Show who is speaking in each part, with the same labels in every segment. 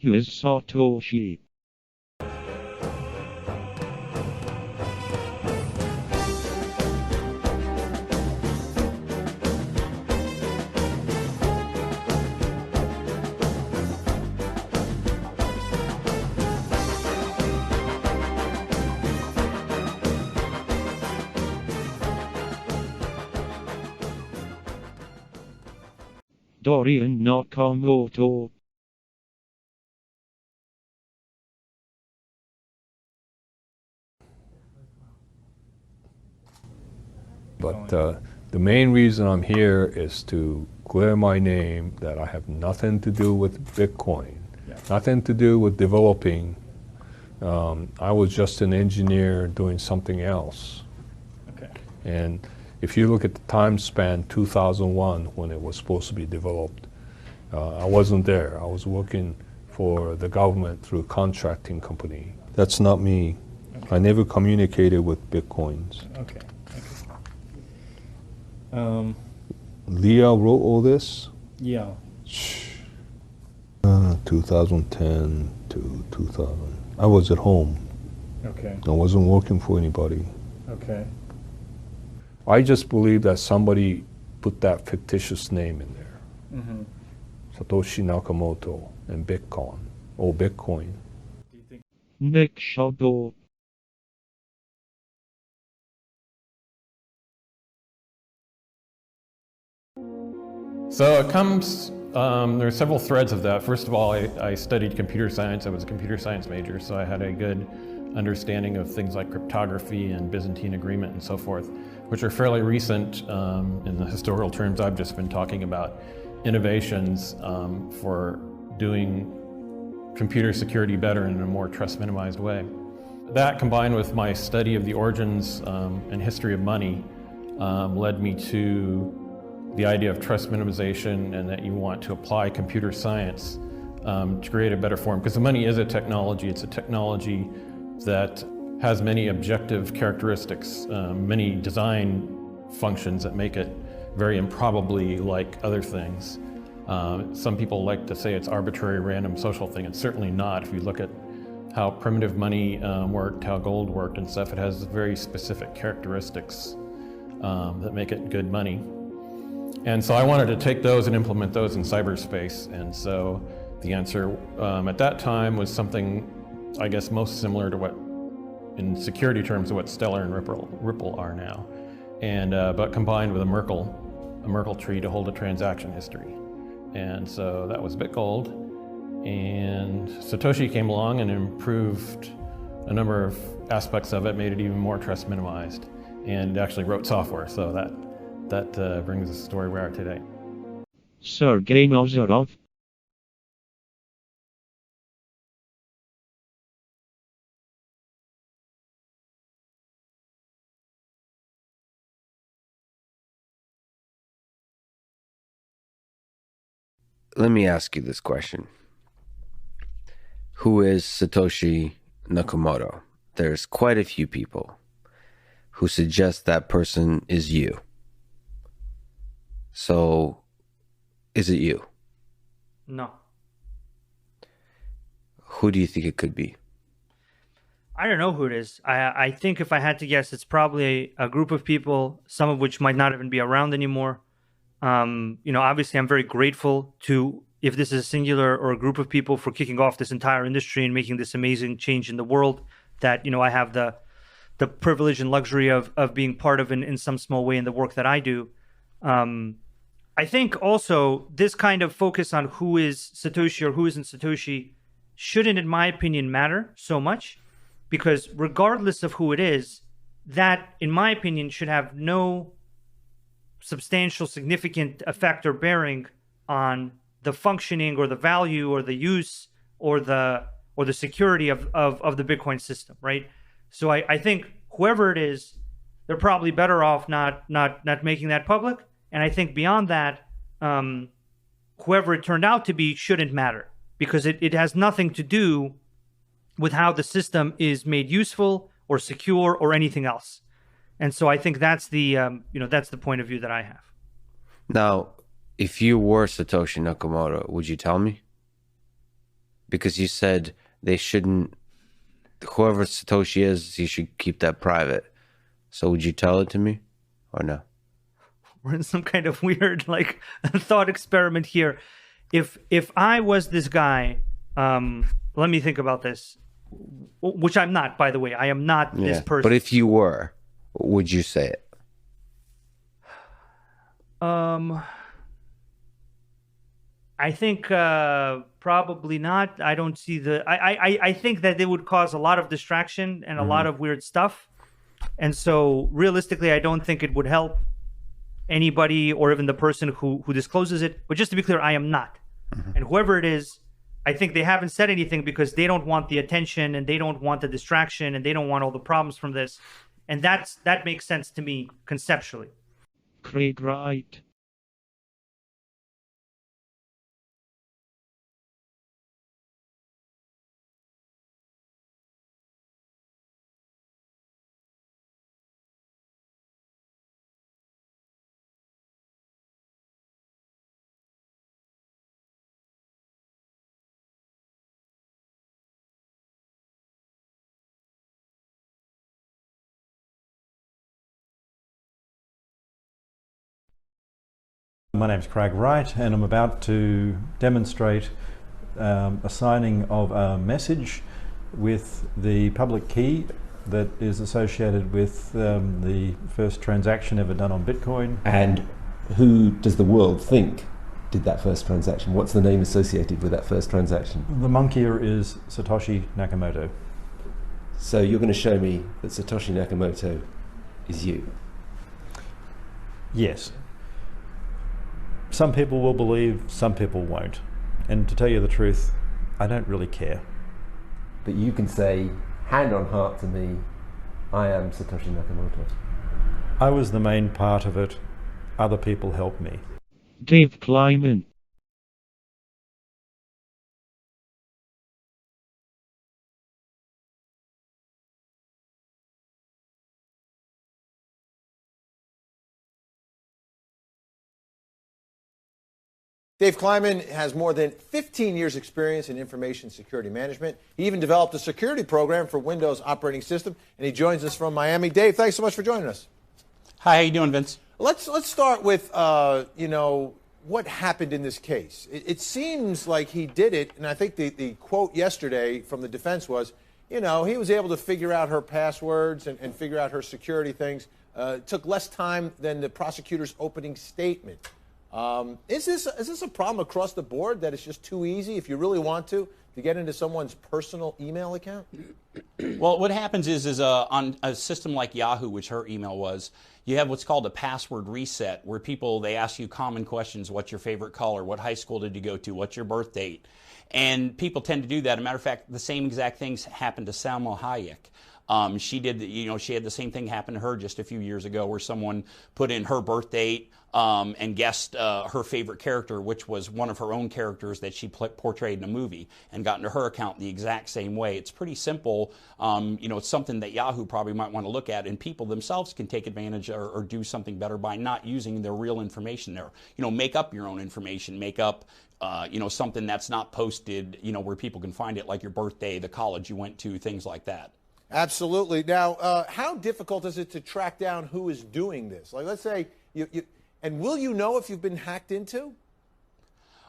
Speaker 1: Who is Satoshi? Dorian Nakamoto.
Speaker 2: But the main reason I'm here is to clear my name that I have nothing to do with Bitcoin, nothing to do with developing. I was just an engineer doing something else.
Speaker 3: Okay.
Speaker 2: And if you look at the time span, 2001, when it was supposed to be developed, I wasn't there. I was working for the government through a contracting company. That's not me.
Speaker 3: Okay.
Speaker 2: I never communicated with Bitcoins.
Speaker 3: Okay.
Speaker 2: Leah wrote all this?
Speaker 3: Yeah.
Speaker 2: 2010 to 2000. I was at home.
Speaker 3: Okay.
Speaker 2: I wasn't working for anybody.
Speaker 3: Okay.
Speaker 2: I just believe that somebody put that fictitious name in there.
Speaker 3: Mm-hmm.
Speaker 2: Satoshi Nakamoto and Bitcoin, or Bitcoin.
Speaker 3: Do you think?
Speaker 1: Nick Szabo.
Speaker 4: So it comes, there are several threads of that. First of all, I studied computer science. I was a computer science major, so I had a good understanding of things like cryptography and Byzantine agreement and so forth, which are fairly recent in the historical terms I've just been talking about, innovations for doing computer security better in a more trust minimized way. That combined with my study of the origins and history of money led me to the idea of trust minimization, and that you want to apply computer science to create a better form. Because the money is a technology. It's a technology that has many objective characteristics, many design functions that make it very improbably like other things. Some people like to say it's arbitrary, random, social thing. It's certainly not. If you look at how primitive money worked, how gold worked and stuff, it has very specific characteristics that make it good money. And so I wanted to take those and implement those in cyberspace. And so the answer at that time was something, I guess, most similar to what, in security terms, what Stellar and Ripple are now. And but combined with a Merkle tree to hold a transaction history. And so that was BitGold. And Satoshi came along and improved a number of aspects of it, made it even more trust minimized, and actually wrote software. So that brings us to where we are today.
Speaker 1: Sergey Nazarov.
Speaker 5: Let me ask you this question. Who is Satoshi Nakamoto? There's quite a few people who suggest that person is you. So, is it you?
Speaker 6: No.
Speaker 5: Who do you think it could be?
Speaker 6: I don't know who it is. I think if I had to guess, it's probably a group of people, some of which might not even be around anymore. Obviously I'm very grateful to, if this is a singular or a group of people, for kicking off this entire industry and making this amazing change in the world that, I have the privilege and luxury of being part of in some small way in the work that I do. I think also this kind of focus on who is Satoshi or who isn't Satoshi shouldn't, in my opinion, matter so much, because regardless of who it is, that, in my opinion, should have no substantial, significant effect or bearing on the functioning or the value or the use or the security of the Bitcoin system, right? So I think whoever it is, they're probably better off not making that public. And I think beyond that, whoever it turned out to be shouldn't matter, because it has nothing to do with how the system is made useful or secure or anything else. And so I think that's the that's the point of view that I have.
Speaker 5: Now, if you were Satoshi Nakamoto, would you tell me? Because you said they shouldn't, whoever Satoshi is, he should keep that private. So would you tell it to me or no?
Speaker 6: We're in some kind of weird like thought experiment here. If I was this guy, let me think about this. Which I'm not, by the way. I am not this person.
Speaker 5: But if you were, would you say it?
Speaker 6: I think probably not. I don't see the. I think that it would cause a lot of distraction and a lot of weird stuff, and so realistically, I don't think it would help anybody or even the person who discloses it. But just to be clear, I am not, and whoever it is, I think they haven't said anything because they don't want the attention and they don't want the distraction and they don't want all the problems from this, and that makes sense to me conceptually.
Speaker 1: Craig Wright.
Speaker 7: My name's Craig Wright, and I'm about to demonstrate a signing of a message with the public key that is associated with the first transaction ever done on Bitcoin.
Speaker 8: And who does the world think did that first transaction? What's the name associated with that first transaction?
Speaker 7: The monkeyer is Satoshi Nakamoto.
Speaker 8: So you're going to show me that Satoshi Nakamoto is you?
Speaker 7: Yes. Some people will believe, some people won't. And to tell you the truth, I don't really care.
Speaker 8: But you can say, hand on heart to me, I am Satoshi Nakamoto.
Speaker 7: I was the main part of it. Other people helped me.
Speaker 1: Dave Kleiman.
Speaker 9: Dave Kleiman has more than 15 years' experience in information security management. He even developed a security program for Windows operating system, and he joins us from Miami. Dave, thanks so much for joining us.
Speaker 10: Hi, how you doing, Vince?
Speaker 9: Let's start with what happened in this case. It seems like he did it, and I think the quote yesterday from the defense was, he was able to figure out her passwords and figure out her security things. It took less time than the prosecutor's opening statement. Is this a problem across the board that it's just too easy if you really want to get into someone's personal email account?
Speaker 10: Well, what happens is on a system like Yahoo, which her email was, you have what's called a password reset, where they ask you common questions. What's your favorite color? What high school did you go to? What's your birth date? And people tend to do that. As a matter of fact, the same exact things happened to Salma Hayek. She had the same thing happen to her just a few years ago, where someone put in her birth date and guessed her favorite character, which was one of her own characters that she portrayed in a movie, and got into her account the exact same way. It's pretty simple. It's something that Yahoo probably might want to look at, and people themselves can take advantage or do something better by not using their real information there. Make up your own information, make up something that's not posted, where people can find it, like your birthday, the college you went to, things like that.
Speaker 9: Absolutely. Now, how difficult is it to track down who is doing this? Like, let's say and will you know if you've been hacked into?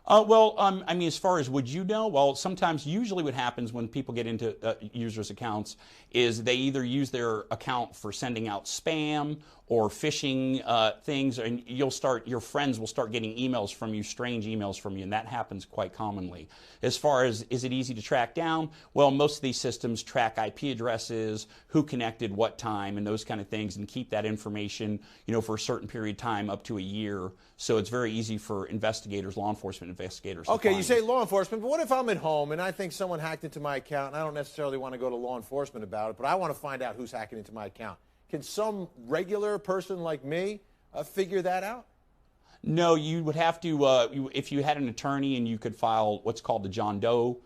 Speaker 10: As far as would you know? Well, usually what happens when people get into users' accounts is they either use their account for sending out spam or phishing things, and your friends will start getting emails from you, strange emails from you, and that happens quite commonly. As far as, is it easy to track down? Well, most of these systems track IP addresses, who connected what time, and those kind of things, and keep that information, for a certain period of time, up to a year. So it's very easy for investigators, law enforcement investigators.
Speaker 9: Okay, you say law enforcement, but what if I'm at home and I think someone hacked into my account, and I don't necessarily want to go to law enforcement about it, but I want to find out who's hacking into my account? Can some regular person like me figure that out?
Speaker 10: No, you would have to, if you had an attorney and you could file what's called the John Doe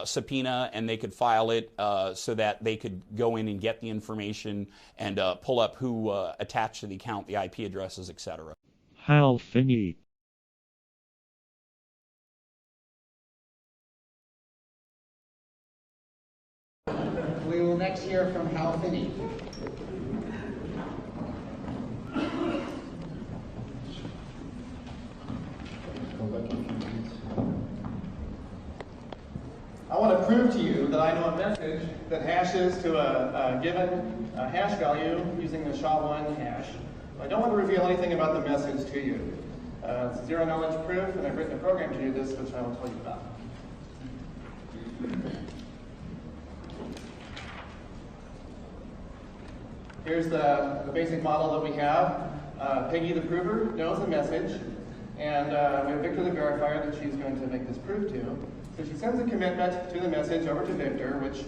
Speaker 10: subpoena, and they could file it so that they could go in and get the information and pull up who attached to the account, the IP addresses, etc.
Speaker 1: Hal Finney.
Speaker 11: next hear from Hal Finney. I want to prove to you that I know a message that hashes to a given hash value using the SHA-1 hash. I don't want to reveal anything about the message to you. It's zero knowledge proof, and I've written a program to do this, which I will tell you about. Here's the basic model that we have. Peggy the prover knows the message, and we have Victor the verifier that she's going to make this proof to. So she sends a commitment to the message over to Victor, which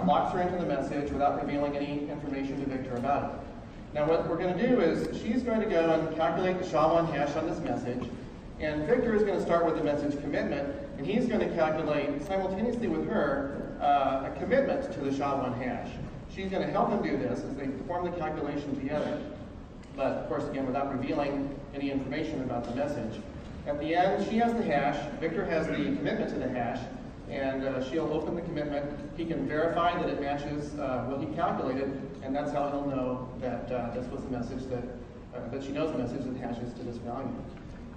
Speaker 11: locks her into the message without revealing any information to Victor about it. Now what we're going to do is she's going to go and calculate the SHA-1 hash on this message, and Victor is going to start with the message commitment, and he's going to calculate simultaneously with her a commitment to the SHA-1 hash. She's going to help him do this as they perform the calculation together, but of course again without revealing any information about the message. At the end, she has the hash, Victor has the commitment to the hash, and she'll open the commitment. He can verify that it matches what he calculated, and that's how he'll know that this was the message that she knows the message that hashes to this value.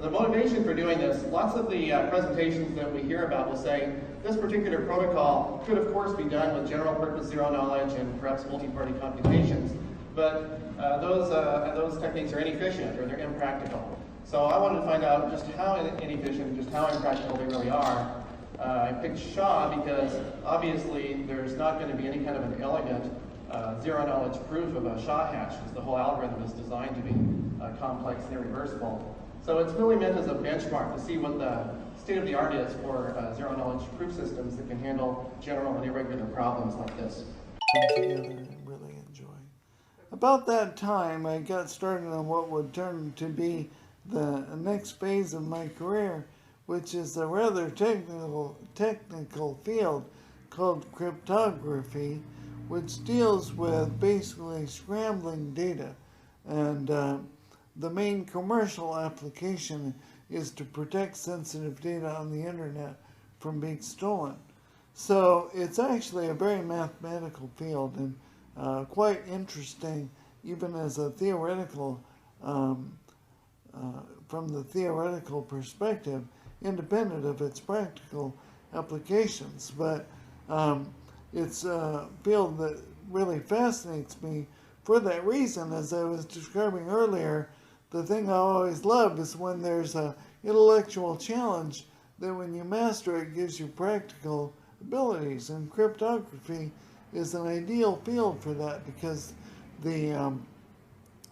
Speaker 11: The motivation for doing this, lots of the presentations that we hear about will say this particular protocol could of course be done with general purpose zero knowledge and perhaps multi-party computations, but those techniques are inefficient or they're impractical. So I wanted to find out just how inefficient, just how impractical they really are. I picked SHA because obviously there's not going to be any kind of an elegant zero knowledge proof of a SHA hash, because the whole algorithm is designed to be complex and irreversible. So it's really meant as a benchmark to see what the state of the art is for zero knowledge proof systems that can handle general and irregular problems like this.
Speaker 12: Together and really enjoy. About that time, I got started on what would turn to be the next phase of my career, which is a rather technical field called cryptography, which deals with basically scrambling data. And the main commercial application is to protect sensitive data on the internet from being stolen. So it's actually a very mathematical field and quite interesting, even as a theoretical from the theoretical perspective, independent of its practical applications. But it's a field that really fascinates me for that reason. As I was describing earlier, the thing I always love is when there's an intellectual challenge that when you master it gives you practical abilities, and cryptography is an ideal field for that because the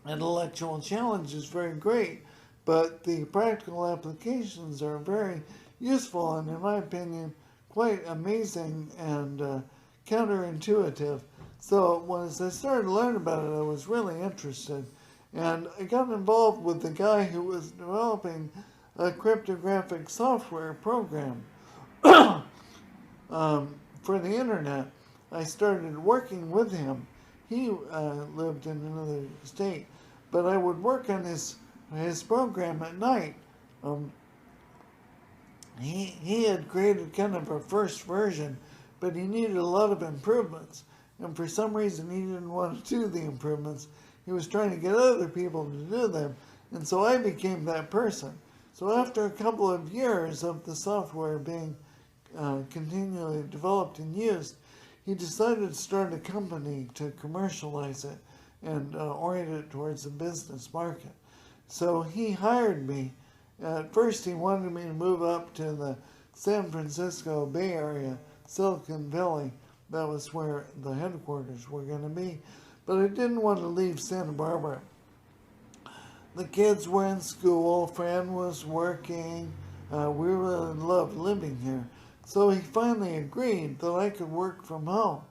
Speaker 12: intellectual challenge is very great, but the practical applications are very useful and, in my opinion, quite amazing and counterintuitive. So as I started to learn about it, I was really interested, and I got involved with the guy who was developing a cryptographic software program for the internet. I started working with him. He lived in another state, but I would work on his program at night. He had created kind of a first version, but he needed a lot of improvements, and for some reason he didn't want to do the improvements. He was trying to get other people to do them, and so I became that person. So after a couple of years of the software being continually developed and used, he decided to start a company to commercialize it and orient it towards the business market. So he hired me. At first he wanted me to move up to the San Francisco Bay Area, Silicon Valley. That was where the headquarters were going to be. But I didn't want to leave Santa Barbara. The kids were in school, Fran was working. We really loved living here. So he finally agreed that I could work from home,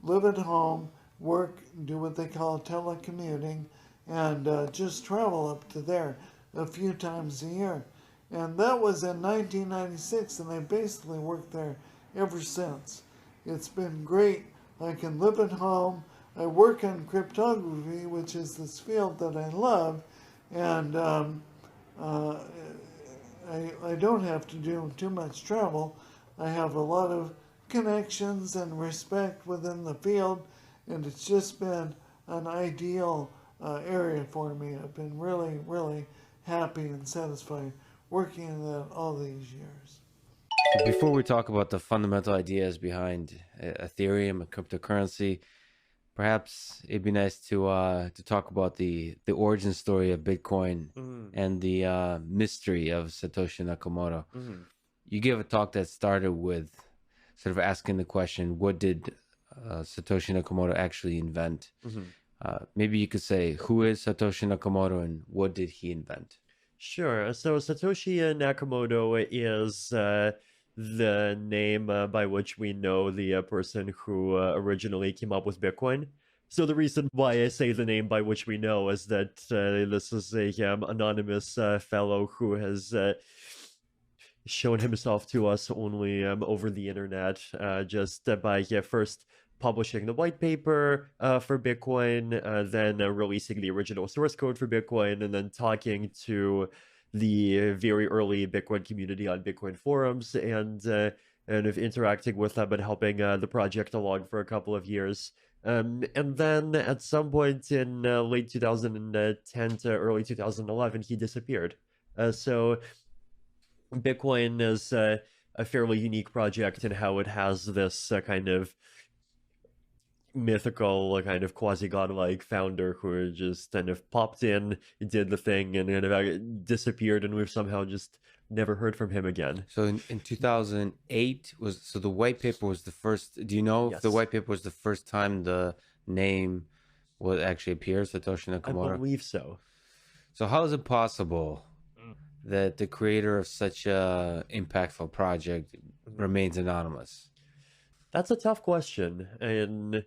Speaker 12: live at home, work, do what they call telecommuting, and just travel up to there a few times a year. And that was in 1996, and I basically worked there ever since. It's been great. I can live at home. I work on cryptography, which is this field that I love, and I don't have to do too much travel. I have a lot of connections and respect within the field, and it's just been an ideal area for me. I've been really, really happy and satisfied working in that all these years.
Speaker 5: Before we talk about the fundamental ideas behind Ethereum and cryptocurrency, perhaps it'd be nice to talk about the origin story of Bitcoin and the mystery of Satoshi Nakamoto. You gave a talk that started with sort of asking the question, what did Satoshi Nakamoto actually invent? Maybe you could say, who is Satoshi Nakamoto and what did he invent?
Speaker 13: Sure. So Satoshi Nakamoto is the name by which we know the person who originally came up with Bitcoin. So the reason why I say the name by which we know is that this is a anonymous fellow who has shown himself to us only over the internet, just by first publishing the white paper for Bitcoin, then releasing the original source code for Bitcoin, and then talking to the very early Bitcoin community on Bitcoin forums, and if interacting with them and helping the project along for a couple of years. And then at some point in late 2010 to early 2011, he disappeared. So Bitcoin is a fairly unique project in how it has this kind of mythical, kind of quasi-godlike founder who just kind of popped in, did the thing, and kind of disappeared, and we've somehow just never heard from him again.
Speaker 5: So in 2008, so the white paper was the first, do you know if the white paper was the first time the name will actually appear, Satoshi Nakamoto?
Speaker 13: I believe so.
Speaker 5: So how is it possible that the creator of such a impactful project remains anonymous?
Speaker 13: That's a tough question, and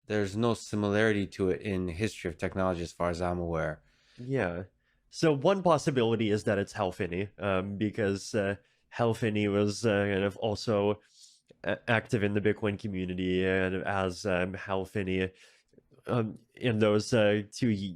Speaker 5: there's no similarity to it in history of technology as far as I'm aware.
Speaker 13: Yeah. So one possibility is that it's Hal Finney, because Hal Finney was kind of also active in the Bitcoin community, and as Hal Finney in those two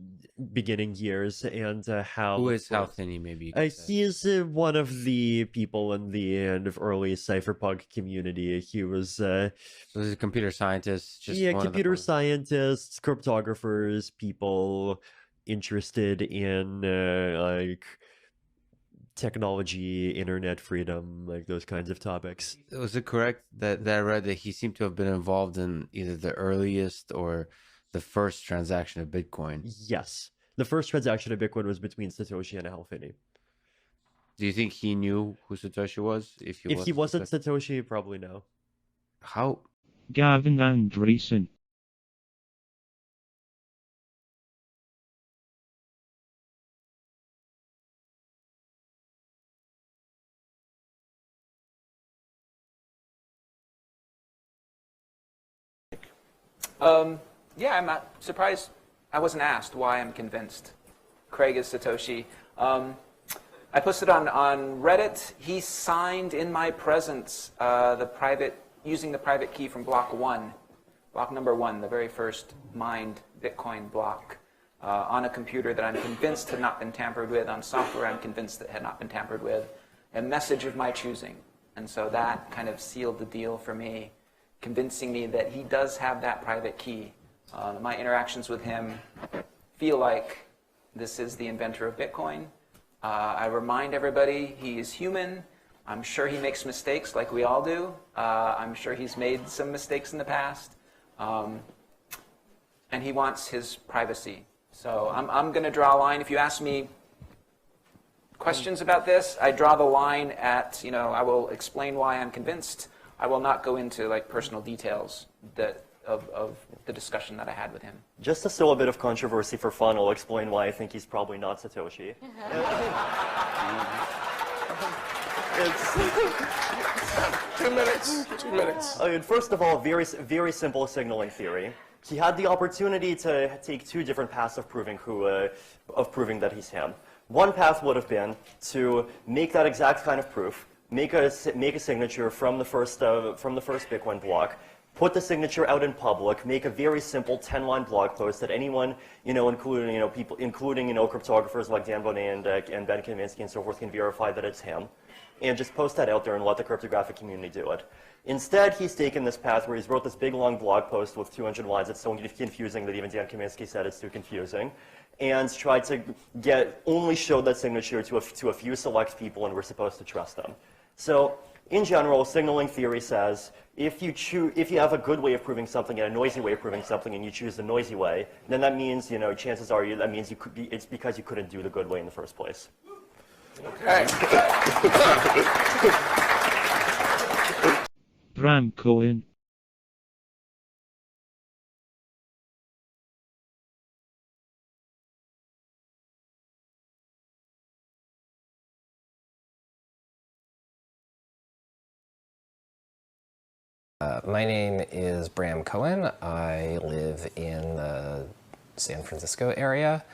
Speaker 13: beginning years, and Hal.
Speaker 5: Who is Hal Finney? Maybe
Speaker 13: he is one of the people in the end of early cypherpunk community. He was
Speaker 5: so he's a computer scientist. Just
Speaker 13: computer scientists, cryptographers, people interested in like technology, internet freedom, like those kinds of topics.
Speaker 5: Was it correct that I read that he seemed to have been involved in either the earliest or the first transaction of Bitcoin?
Speaker 13: Yes. The first transaction of Bitcoin was between Satoshi and Hal Finney.
Speaker 5: Do you think he knew who Satoshi was? If he
Speaker 13: wasn't Satoshi, probably no.
Speaker 5: How?
Speaker 1: Gavin Andresen.
Speaker 14: Yeah, I'm not surprised I wasn't asked why I'm convinced Craig is Satoshi. I posted on Reddit. He signed in my presence using the private key from block number 1, the very first mined Bitcoin block, on a computer that I'm convinced had not been tampered with, on software I'm convinced that had not been tampered with, a message of my choosing. And so that kind of sealed the deal for me, convincing me that he does have that private key. My interactions with him feel like this is the inventor of Bitcoin. I remind everybody he is human. I'm sure he makes mistakes like we all do. I'm sure he's made some mistakes in the past. And he wants his privacy. So I'm going to draw a line. If you ask me questions about this, I draw the line at, I will explain why I'm convinced. I will not go into personal details of the discussion that I had with him.
Speaker 15: Just to sow a bit of controversy for fun, I'll explain why I think he's probably not Satoshi.
Speaker 16: It's 2 minutes. 2 minutes.
Speaker 15: I mean, first of all, very simple signaling theory. He had the opportunity to take 2 different paths of proving that he's him. One path would have been to make that exact kind of proof, make a signature from the first Bitcoin block, put the signature out in public, make a very simple 10-line blog post that anyone, including people, including cryptographers like Dan Bonet and Ben Kaminsky and so forth, can verify that it's him. and just post that out there and let the cryptographic community do it. Instead, he's taken this path where he's wrote this big long blog post with 200 lines. It's so confusing that even Dan Kaminsky said it's too confusing, and tried to only show that signature to a few select people, and we're supposed to trust them. So in general, signaling theory says if you have a good way of proving something and a noisy way of proving something, and you choose the noisy way, then that means, chances are that means it's because you couldn't do the good way in the first place.
Speaker 16: Okay.
Speaker 1: Bram Cohen.
Speaker 17: My name is Bram Cohen. I live in the San Francisco area,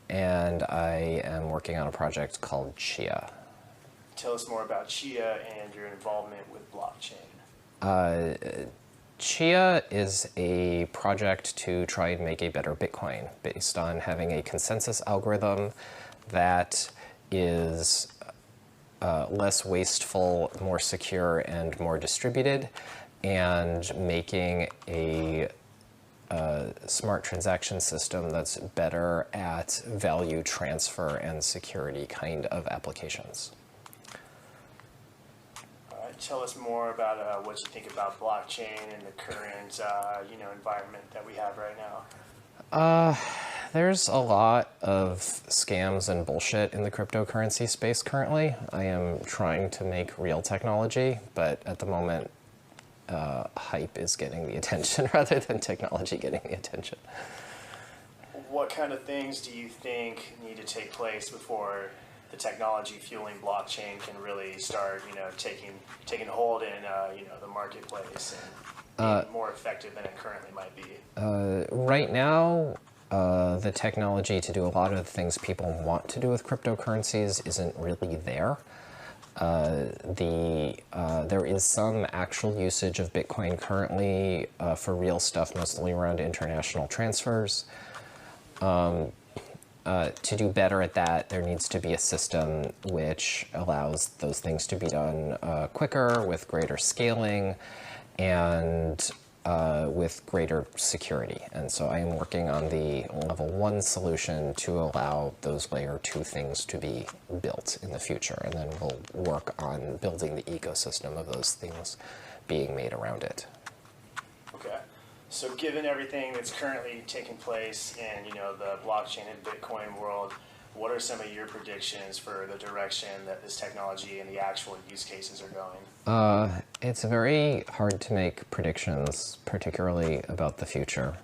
Speaker 17: and I am working on a project called Chia.
Speaker 18: Tell us more about Chia and your involvement with blockchain.
Speaker 17: Chia is a project to try and make a better Bitcoin based on having a consensus algorithm that is less wasteful, more secure, and more distributed, and making a smart transaction system that's better at value transfer and security kind of applications.
Speaker 18: Tell us more about what you think about blockchain and the current environment that we have right now.
Speaker 17: There's a lot of scams and bullshit in the cryptocurrency space currently. I am trying to make real technology, but at the moment, hype is getting the attention rather than technology getting the attention.
Speaker 18: What kind of things do you think need to take place before the technology fueling blockchain can really start, taking hold in, the marketplace and being more effective than it currently might be?
Speaker 17: Right now, the technology to do a lot of the things people want to do with cryptocurrencies isn't really there. There is some actual usage of Bitcoin currently for real stuff, mostly around international transfers. To do better at that, there needs to be a system which allows those things to be done quicker, with greater scaling, and with greater security. And so I am working on the level 1 solution to allow those layer 2 things to be built in the future. And then we'll work on building the ecosystem of those things being made around it.
Speaker 18: Okay. So given everything that's currently taking place in, the blockchain and Bitcoin world, what are some of your predictions for the direction that this technology and the actual use cases are going?
Speaker 17: It's very hard to make predictions, particularly about the future.